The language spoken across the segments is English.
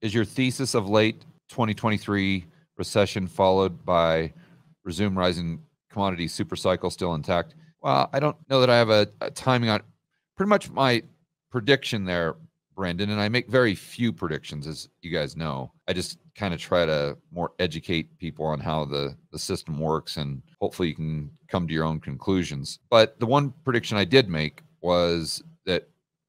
Is your thesis of late 2023 recession followed by resume rising commodity supercycle still intact? Well, I don't know that I have a timing on pretty much my prediction there, Brandon, and I make very few predictions, as you guys know. I just kind of try to more educate people on how the system works, and hopefully you can come to your own conclusions. But the one prediction I did make was that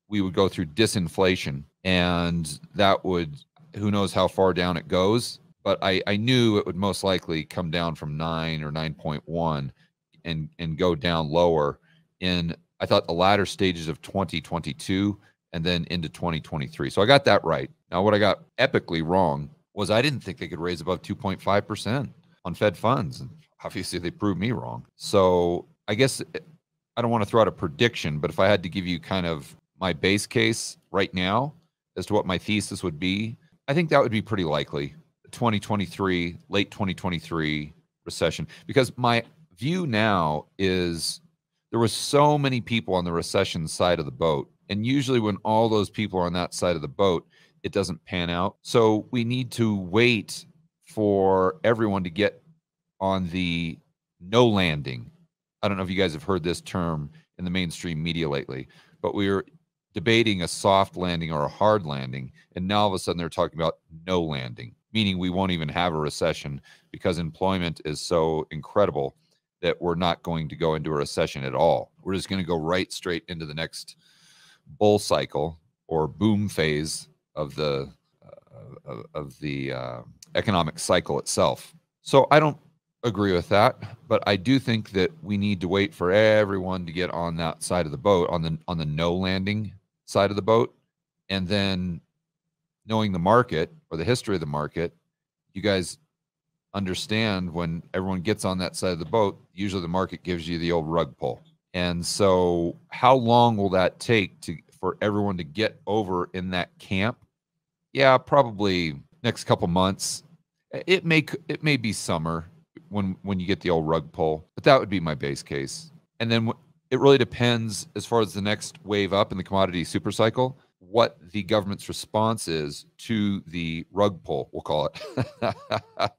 we would go through disinflation, and that would, who knows how far down it goes, but I knew it would most likely come down from 9 or 9.1 and go down lower in, I thought, the latter stages of 2022 and then into 2023. So I got that right. Now, what I got epically wrong was I didn't think they could raise above 2.5% on Fed funds. And obviously, they proved me wrong. So I guess I don't want to throw out a prediction, but if I had to give you kind of my base case right now as to what my thesis would be, I think that would be pretty likely. 2023, late 2023 recession. Because my view now is there were so many people on the recession side of the boat. And usually when all those people are on that side of the boat, it doesn't pan out. So we need to wait for everyone to get on the no landing. I don't know if you guys have heard this term in the mainstream media lately, but we're debating a soft landing or a hard landing. And now all of a sudden they're talking about no landing, meaning we won't even have a recession because employment is so incredible that we're not going to go into a recession at all. We're just going to go right straight into the next bull cycle or boom phase of the economic cycle itself. So I don't agree with that, but I do think that we need to wait for everyone to get on that side of the boat, on the no landing side of the boat, and then knowing the market or the history of the market, you guys understand when everyone gets on that side of the boat, usually the market gives you the old rug pull. And so how long will that take for everyone to get over in that camp? Yeah, probably next couple months. It may be summer when you get the old rug pull, but that would be my base case. And then it really depends, as far as the next wave up in the commodity supercycle, what the government's response is to the rug pull, we'll call it.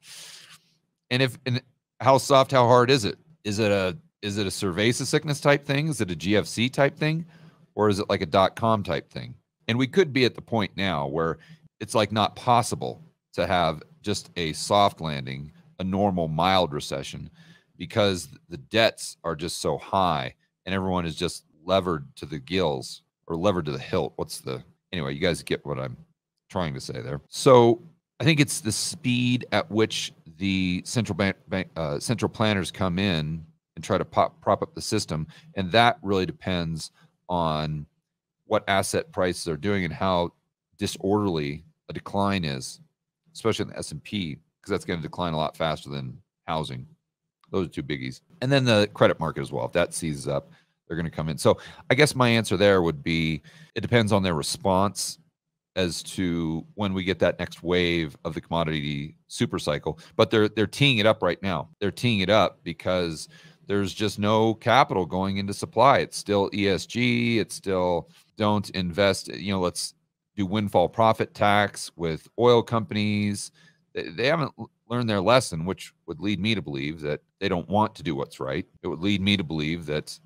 and how soft, how hard is it? Is it a cerveza sickness type thing? Is it a GFC type thing? Or is it like a .com type thing? And we could be at the point now where it's like not possible to have just a soft landing, a normal mild recession, because the debts are just so high and everyone is just levered to the gills or levered to the hilt. Anyway, you guys get what I'm trying to say there. So I think it's the speed at which the central planners come in and try to prop up the system. And that really depends on what asset prices are doing and how disorderly a decline is, especially in the S&P, because that's going to decline a lot faster than housing. Those are two biggies. And then the credit market as well. If that seizes up, they're going to come in. So I guess my answer there would be it depends on their response as to when we get that next wave of the commodity super cycle. But they're teeing it up right now. They're teeing it up because there's just no capital going into supply. It's still ESG. It's still don't invest. Let's do windfall profit tax with oil companies. They haven't learned their lesson, which would lead me to believe that they don't want to do what's right. It would lead me to believe that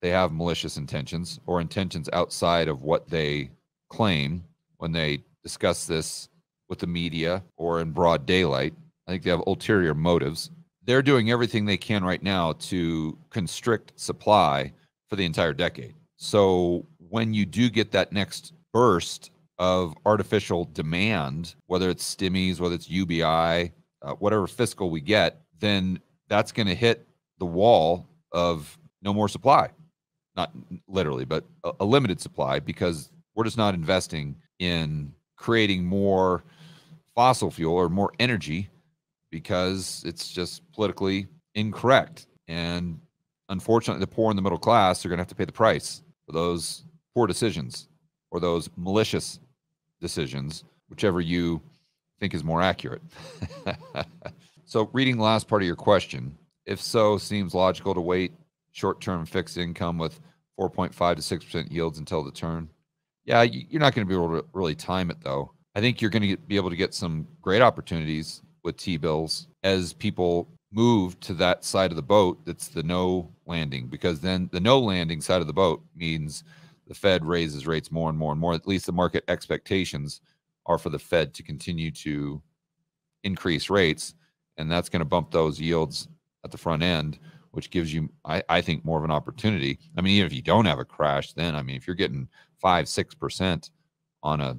they have malicious intentions or intentions outside of what they claim when they discuss this with the media or in broad daylight. I think they have ulterior motives. They're doing everything they can right now to constrict supply for the entire decade. So when you do get that next burst of artificial demand, whether it's stimmies, whether it's UBI, whatever fiscal we get, then that's going to hit the wall of no more supply. Not literally, but a limited supply, because we're just not investing in creating more fossil fuel or more energy because it's just politically incorrect. And unfortunately, the poor and the middle class are going to have to pay the price for those poor decisions or those malicious decisions, whichever you think is more accurate. So reading the last part of your question, if so, seems logical to wait short-term fixed income with 4.5 to 6% yields until the turn. Yeah, you're not going to be able to really time it, though. I think you're going to be able to get some great opportunities with T-bills as people move to that side of the boat that's the no landing, because then the no landing side of the boat means the Fed raises rates more and more and more. At least the market expectations are for the Fed to continue to increase rates, and that's going to bump those yields at the front end, which gives you, I think, more of an opportunity. I mean, even if you don't have a crash, then, I mean, if you're getting 5-6% on a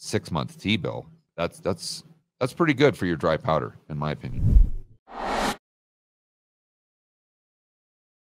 6-month T-bill, that's pretty good for your dry powder, in my opinion.